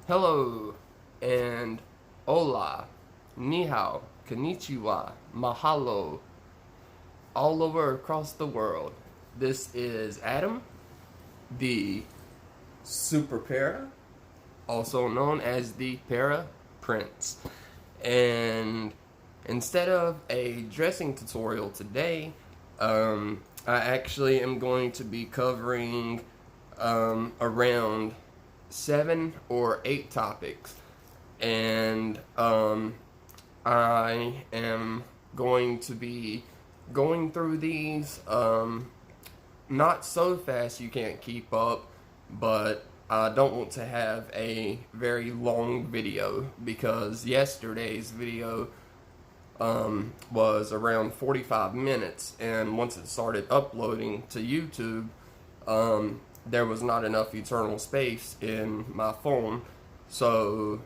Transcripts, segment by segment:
Hello and hola, ni hao, konnichiwa, mahalo, all over across the world. This is Adam, the Super Para, also known as the Para Prince. And instead of a dressing tutorial today, I actually am going to be covering around 7 or 8 topics, and I am going to be going through these not so fast you can't keep up, but I don't want to have a very long video because yesterday's video was around 45 minutes, and once it started uploading to YouTube, there was not enough eternal space in my phone. So,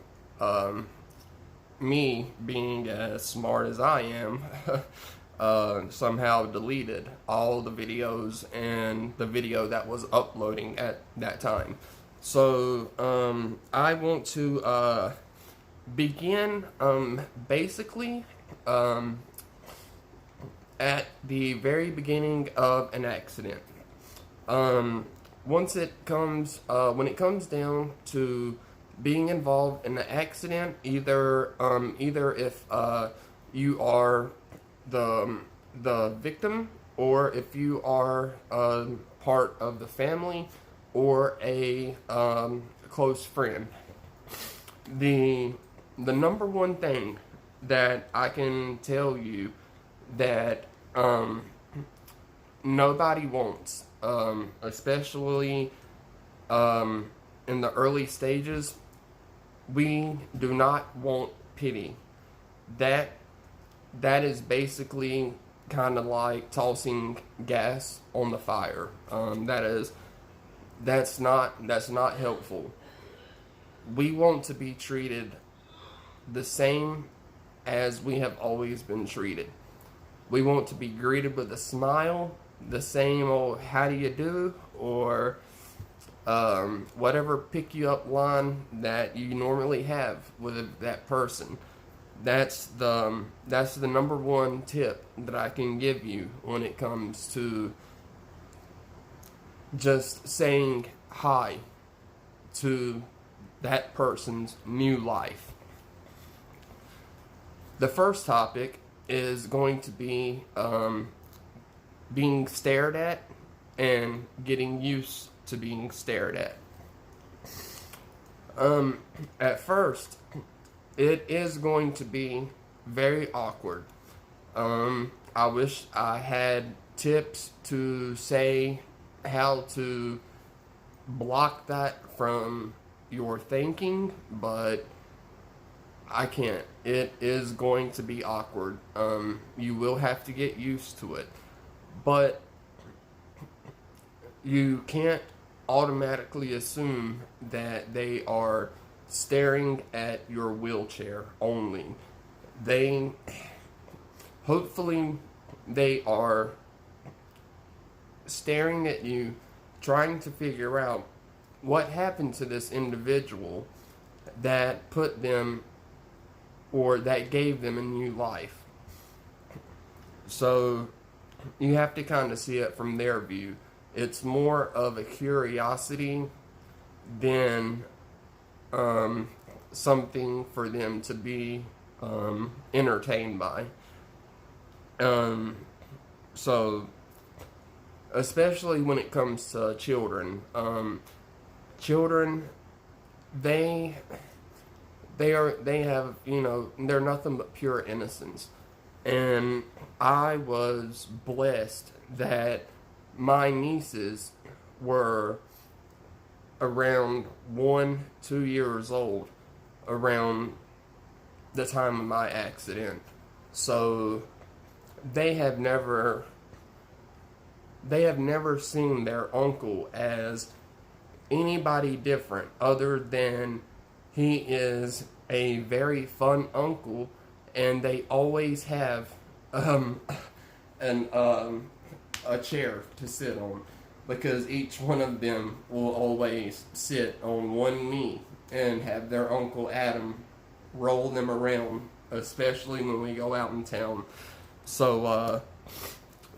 me being as smart as I am, somehow deleted all the videos and the video that was uploading at that time. So, I want to begin basically at the very beginning of an accident. When it comes down to being involved in an accident, either if you are the victim, or if you are part of the family, or a close friend, the number one thing that I can tell you that nobody wants, especially in the early stages, we do not want pity. That is basically kind of like tossing gas on the fire. That's not helpful. We want to be treated the same as we have always been treated. We want to be greeted with a smile, the same old "how do you do," or whatever pick you up line that you normally have with that person. That's the number one tip that I can give you when it comes to just saying hi to that person's new life. The first topic is going to be being stared at and getting used to being stared at. At first, it is going to be very awkward. I wish I had tips to say how to block that from your thinking, but I can't. It is going to be awkward. You will have to get used to it. But you can't automatically assume that they are staring at your wheelchair only. Hopefully, they are staring at you, trying to figure out what happened to this individual that put them, or that gave them, a new life. So you have to kind of see it from their view. It's more of a curiosity than something for them to be entertained by. So especially when it comes to children, children, they have, they're nothing but pure innocence. And I was blessed that my nieces were around 1-2 years old around the time of my accident. So they have never seen their uncle as anybody different other than he is a very fun uncle, and they always have a chair to sit on, because each one of them will always sit on one knee and have their Uncle Adam roll them around, especially when we go out in town. So,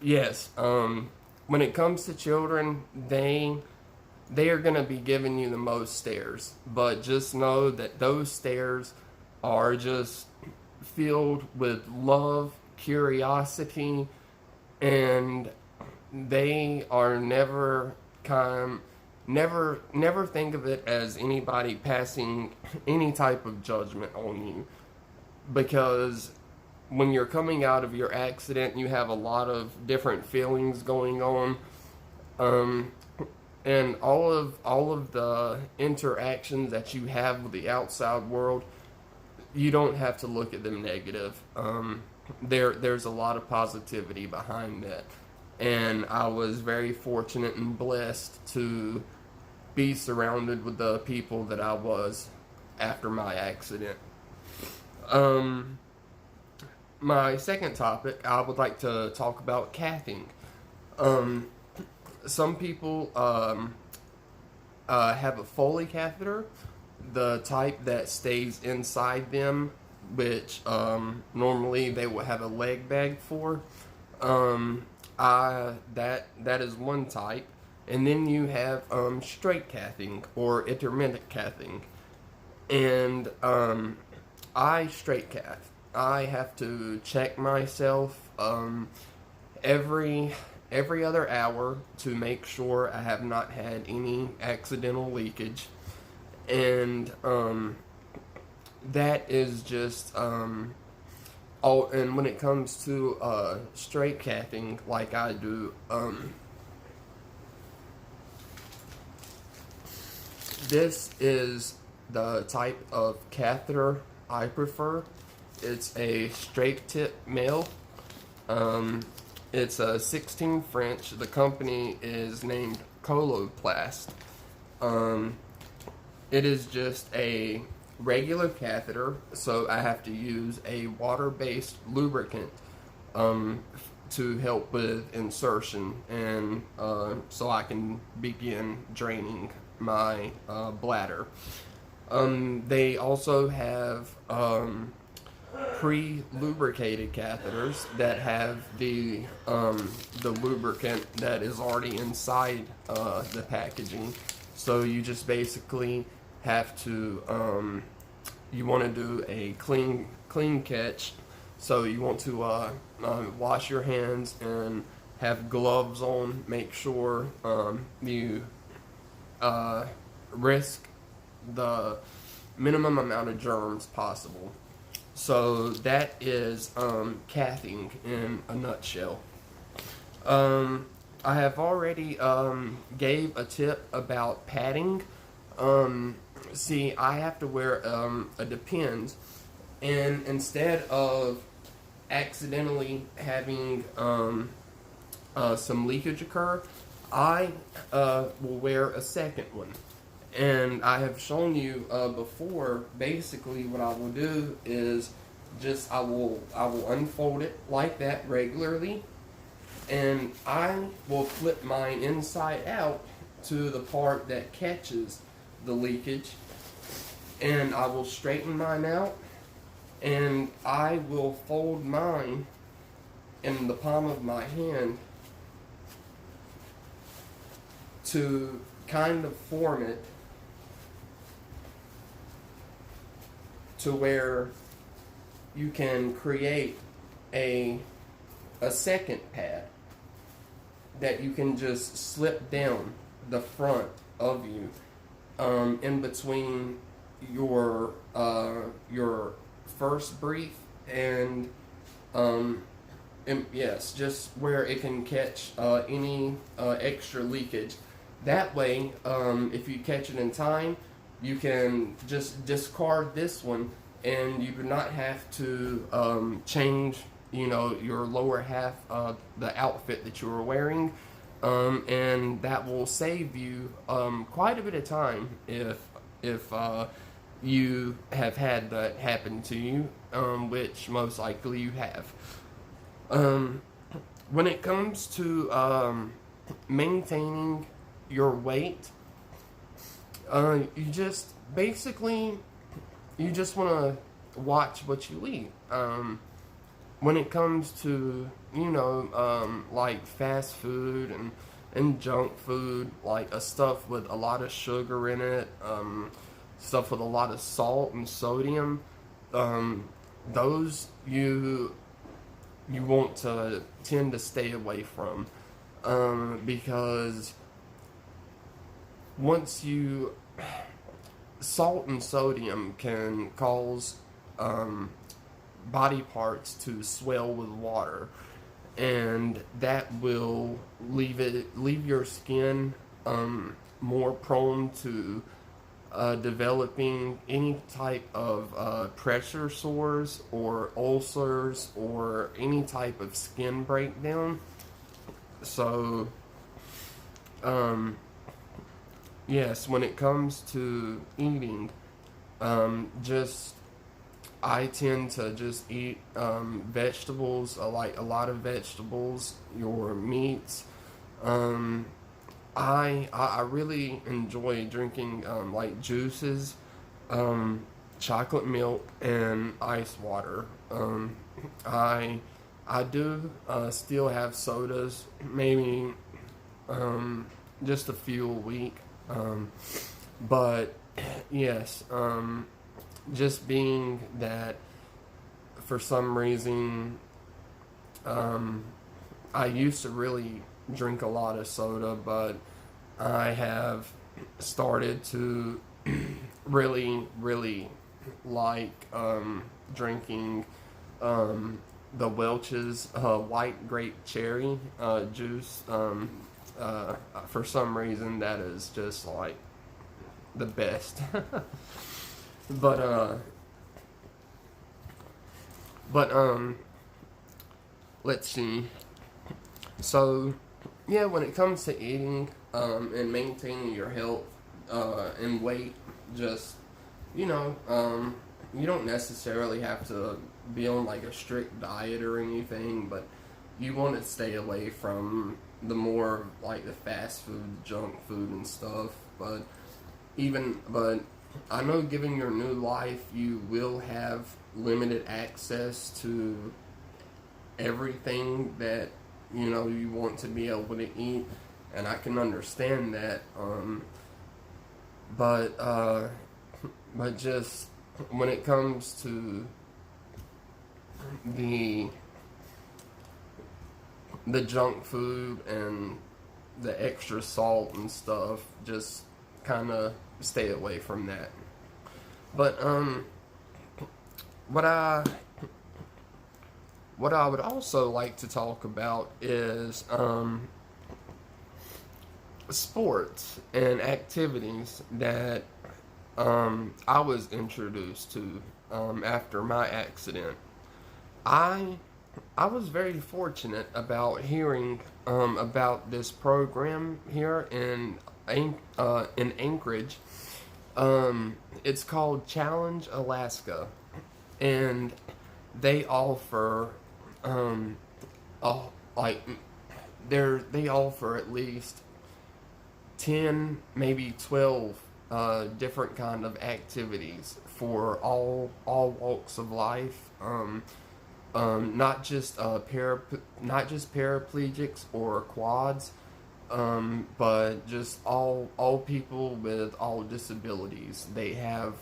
yes, when it comes to children, they are going to be giving you the most stares, but just know that those stares are just filled with love, curiosity, and they are never think of it as anybody passing any type of judgment on you, because when you're coming out of your accident, you have a lot of different feelings going on, and all of the interactions that you have with the outside world, you don't have to look at them negative. There's a lot of positivity behind that, and I was very fortunate and blessed to be surrounded with the people that I was after my accident. My second topic, I would like to talk about cathing. Some people have a Foley catheter, the type that stays inside them, which normally they will have a leg bag for. That is one type, and then you have straight cathing or intermittent cathing, and I straight cath. I have to check myself every other hour to make sure I have not had any accidental leakage, and that is just oh, and when it comes to straight cathing, like I do, this is the type of catheter I prefer. It's a straight tip male. It's a 16 French. The company is named Coloplast. It is just a regular catheter, so I have to use a water-based lubricant to help with insertion, and so I can begin draining my bladder. They also have pre-lubricated catheters that have the lubricant that is already inside the packaging. So you just basically have to you want to do a clean catch. So you want to wash your hands and have gloves on. Make sure you risk the minimum amount of germs possible. So that is cathing in a nutshell. I have already gave a tip about padding. See, I have to wear a Depends, and instead of accidentally having some leakage occur, I will wear a second one. And I have shown you before, basically what I will do is just I will unfold it like that regularly, and I will flip mine inside out to the part that catches the leakage, and I will straighten mine out, and I will fold mine in the palm of my hand to kind of form it to where you can create a second pad that you can just slip down the front of you in between your first brief and yes, just where it can catch any extra leakage. That way, if you catch it in time, you can just discard this one, and you do not have to change, your lower half of the outfit that you were wearing, and that will save you quite a bit of time if you have had that happen to you, which most likely you have. When it comes to maintaining your weight, You just basically you just want to watch what you eat. When it comes to like fast food and junk food, like stuff with a lot of sugar in it, stuff with a lot of salt and sodium, those you want to tend to stay away from, because once you salt and sodium can cause body parts to swell with water, and that will leave your skin more prone to developing any type of pressure sores or ulcers or any type of skin breakdown. So, yes, when it comes to eating, just I tend to just eat vegetables, like a lot of vegetables, your meats. I really enjoy drinking like juices, chocolate milk, and ice water. I do still have sodas, maybe just a few a week. But yes, just being that for some reason, I used to really drink a lot of soda, but I have started to really like drinking the Welch's white grape cherry juice. For some reason, that is just like the best. But let's see. So yeah, when it comes to eating and maintaining your health and weight, just you don't necessarily have to be on like a strict diet or anything, but you want to stay away from the more like the fast food, junk food and stuff. But I know given your new life, you will have limited access to everything that you want to be able to eat, and I can understand that. But just when it comes to the junk food and the extra salt and stuff, just kind of stay away from that. But what I would also like to talk about is sports and activities that I was introduced to after my accident. I was very fortunate about hearing about this program here in Anchorage. It's called Challenge Alaska, and they offer they offer at least 10, maybe 12 different kind of activities for all walks of life. Not just paraplegics or quads, but just all people with all disabilities. They have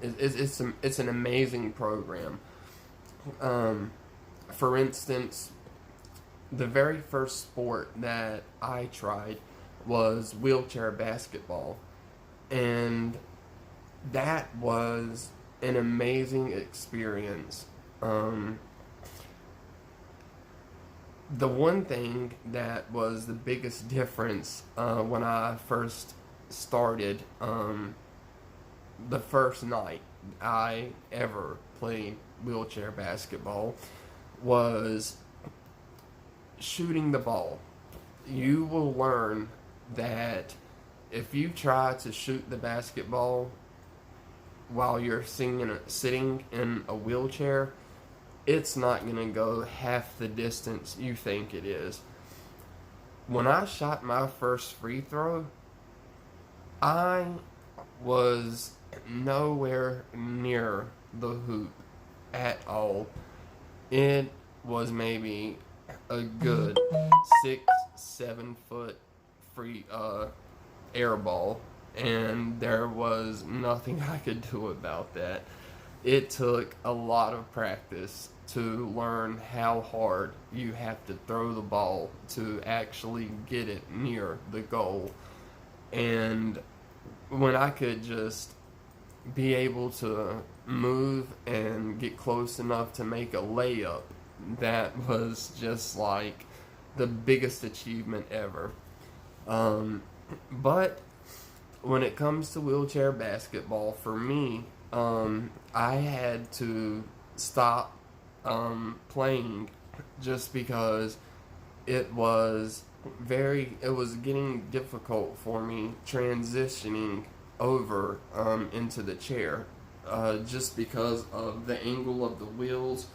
it's an amazing program. For instance, the very first sport that I tried was wheelchair basketball, and that was an amazing experience. The one thing that was the biggest difference when I first started, the first night I ever played wheelchair basketball, was shooting the ball. You will learn that if you try to shoot the basketball while you're sitting in a wheelchair, it's not going to go half the distance you think it is. When I shot my first free throw, I was nowhere near the hoop at all. It was maybe a good 6, 7 foot free air ball, and there was nothing I could do about that. It took a lot of practice to learn how hard you have to throw the ball to actually get it near the goal. And when I could just be able to move and get close enough to make a layup, that was just like the biggest achievement ever. Um, but when it comes to wheelchair basketball, for me, I had to stop playing just because it was it was getting difficult for me transitioning over into the chair, just because of the angle of the wheels.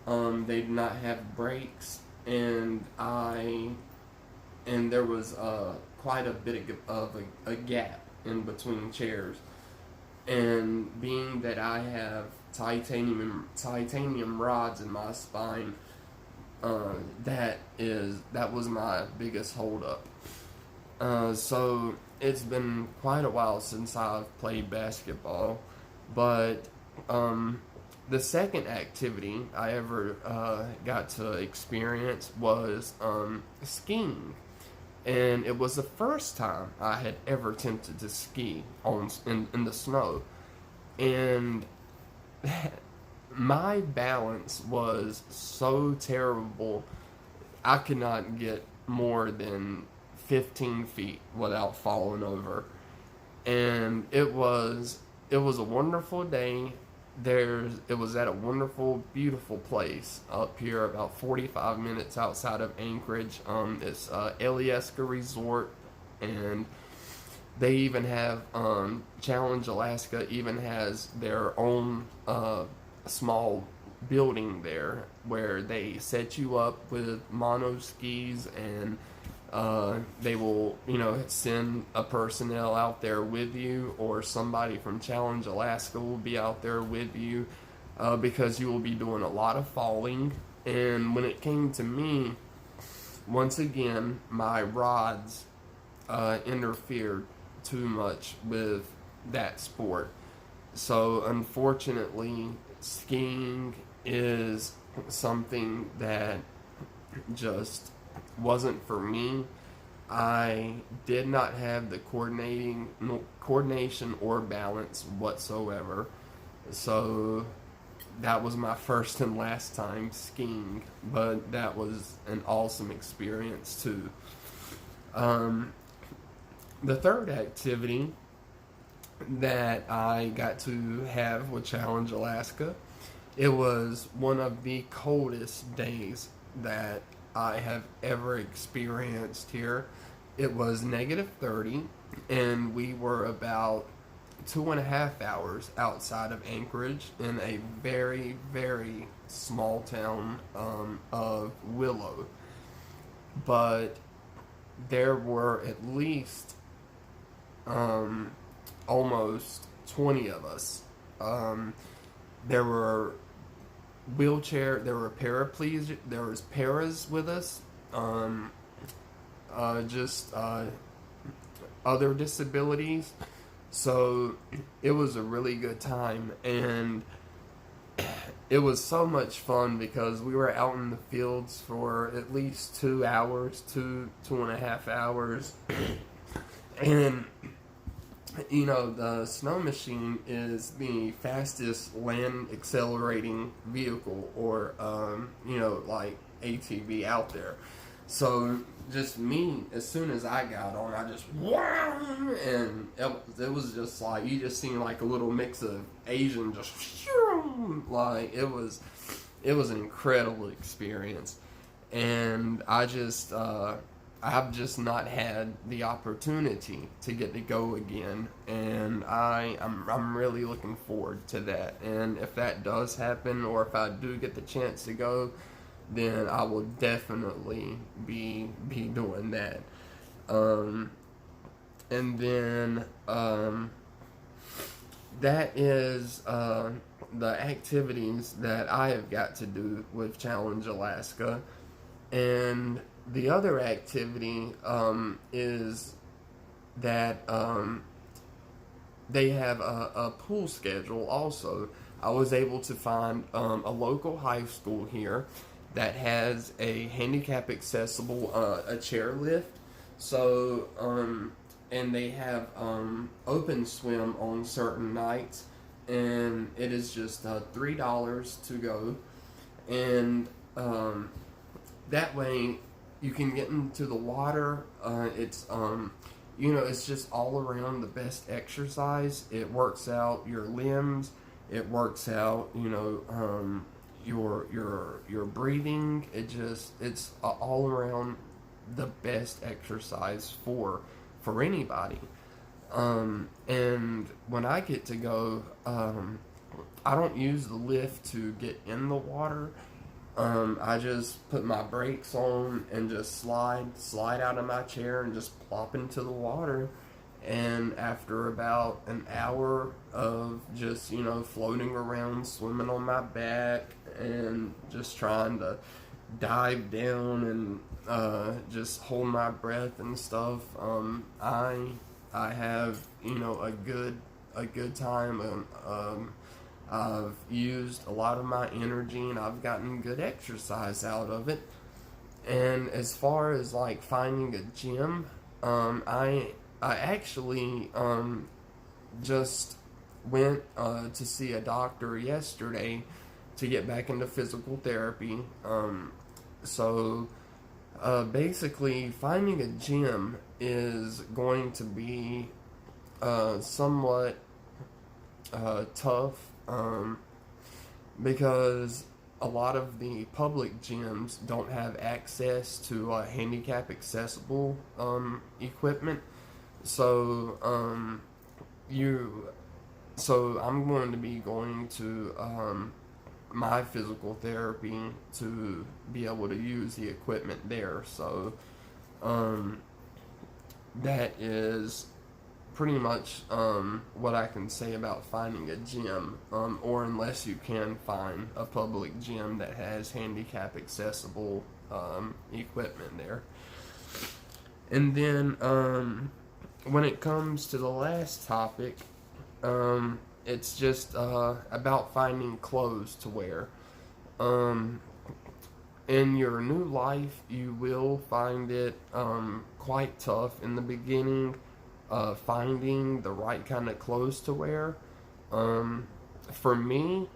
They did not have brakes, and there was quite a bit of a gap in between chairs. And being that I have titanium rods in my spine, that was my biggest holdup. So it's been quite a while since I've played basketball, but the second activity I ever got to experience was skiing, and it was the first time I had ever attempted to ski in the snow, and my balance was so terrible. I could not get more than 15 feet without falling over. And it was a wonderful day. It was at a wonderful, beautiful place up here, about 45 minutes outside of Anchorage. It's Alyeska Resort, and they even have Challenge Alaska even has their own small building there where they set you up with mono skis, and they will, send a personnel out there with you, or somebody from Challenge Alaska will be out there with you, because you will be doing a lot of falling. And when it came to me, once again, my rods interfered too much with that sport. So unfortunately, skiing is something that just wasn't for me. I did not have the coordination or balance whatsoever. So that was my first and last time skiing, but that was an awesome experience too. The third activity that I got to have with Challenge Alaska, it was one of the coldest days that I have ever experienced here. It was -30, and we were about 2.5 hours outside of Anchorage in a very, very small town of Willow. But there were at least almost 20 of us. There were there were paraplegic, there was paras with us, just other disabilities. So it was a really good time, and it was so much fun because we were out in the fields for at least 2 hours, 2.5 hours. And the snow machine is the fastest land accelerating vehicle, or like ATV out there. So just me, as soon as I got on, I just and it was just like, you just seen like a little mix of Asian, just like it was an incredible experience. And I've just not had the opportunity to get to go again, and I'm really looking forward to that. And if that does happen, or if I do get the chance to go, then I will definitely be doing that. And then that is the activities that I have got to do with Challenge Alaska. And the other activity is that they have a pool schedule also. I was able to find a local high school here that has a handicap accessible a chairlift. So, and they have open swim on certain nights, and it is just $3 to go. And that way you can get into the water. It's it's just all around the best exercise. It works out your limbs. It works out, your breathing. It's all around the best exercise for anybody. And when I get to go, I don't use the lift to get in the water. I just put my brakes on and just slide out of my chair and just plop into the water. And after about an hour of just, floating around, swimming on my back, and just trying to dive down and just hold my breath and stuff, I have, a good time. I've used a lot of my energy, and I've gotten good exercise out of it. And as far as like finding a gym, I actually just went to see a doctor yesterday to get back into physical therapy. So basically, finding a gym is going to be somewhat tough because a lot of the public gyms don't have access to handicap accessible equipment. So I'm going to be going to my physical therapy to be able to use the equipment there. So that is pretty much what I can say about finding a gym, or unless you can find a public gym that has handicap accessible equipment there. And then when it comes to the last topic, it's just about finding clothes to wear. In your new life, you will find it quite tough in the beginning, finding the right kind of clothes to wear. For me,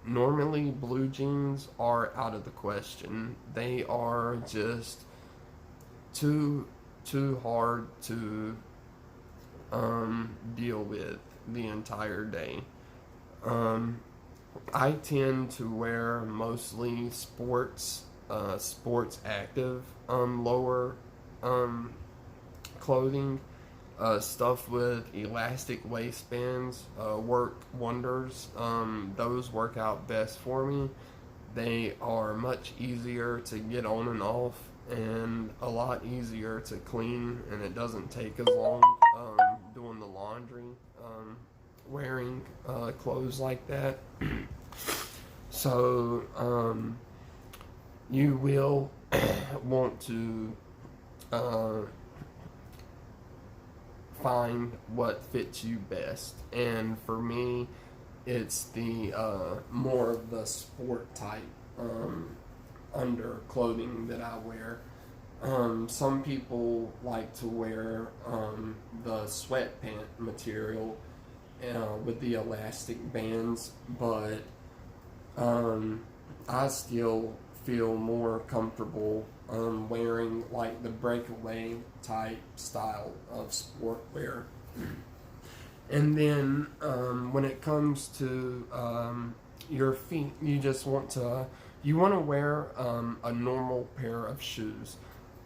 normally blue jeans are out of the question. They are just too hard to deal with the entire day. I tend to wear mostly sports active lower clothing. Stuff with elastic waistbands work wonders. Those work out best for me. They are much easier to get on and off, and a lot easier to clean, and it doesn't take as long doing the laundry, wearing clothes like that. So you will want to find what fits you best, and for me it's the more of the sport type under clothing that I wear. Some people like to wear the sweatpant material with the elastic bands, but I still feel more comfortable wearing like the breakaway type style of sport wear. And then when it comes to your feet, you want to wear a normal pair of shoes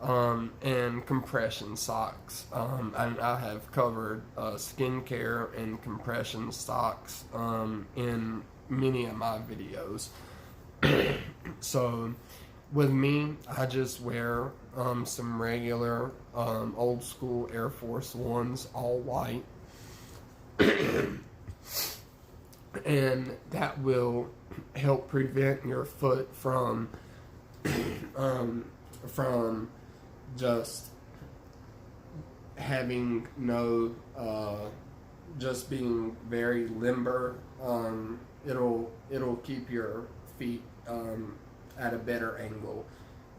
and compression socks. And I have covered skincare and compression socks in many of my videos. So with me, I just wear some regular old school Air Force Ones, all white. And that will help prevent your foot from just having no, just being very limber. It'll keep your feet at a better angle,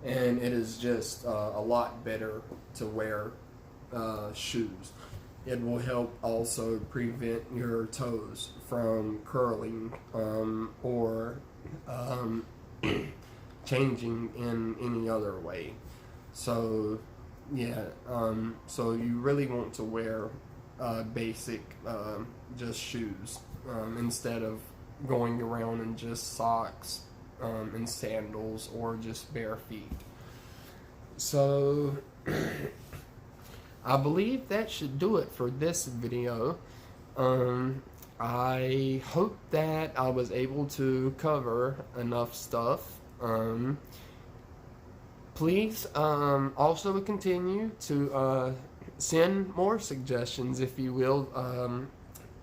and it is just a lot better to wear shoes. It will help also prevent your toes from curling or changing in any other way. So yeah, so you really want to wear basic just shoes instead of going around in just socks and sandals or just bare feet. So I believe that should do it for this video. I hope that I was able to cover enough stuff. Please also continue to send more suggestions, if you will.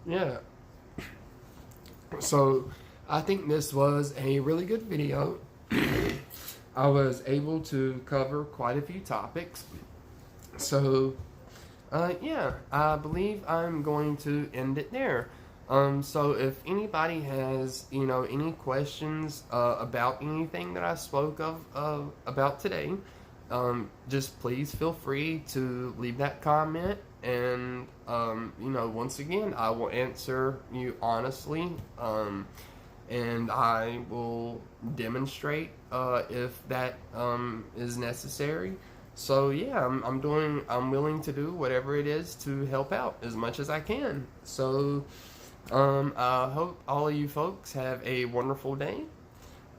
Yeah. So I think this was a really good video. I was able to cover quite a few topics. So yeah, I believe I'm going to end it there. So if anybody has, any questions about anything that I spoke of about today, just please feel free to leave that comment, and once again, I will answer you honestly, and I will demonstrate if that is necessary. So yeah, I'm willing to do whatever it is to help out as much as I can. So I hope all of you folks have a wonderful day.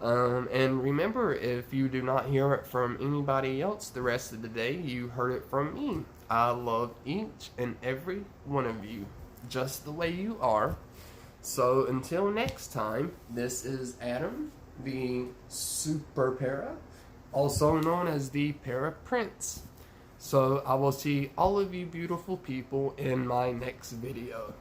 And remember, if you do not hear it from anybody else the rest of the day, you heard it from me. I love each and every one of you, just the way you are. So until next time, this is Adam, the Super Para, also known as the Para Prince. So I will see all of you beautiful people in my next video.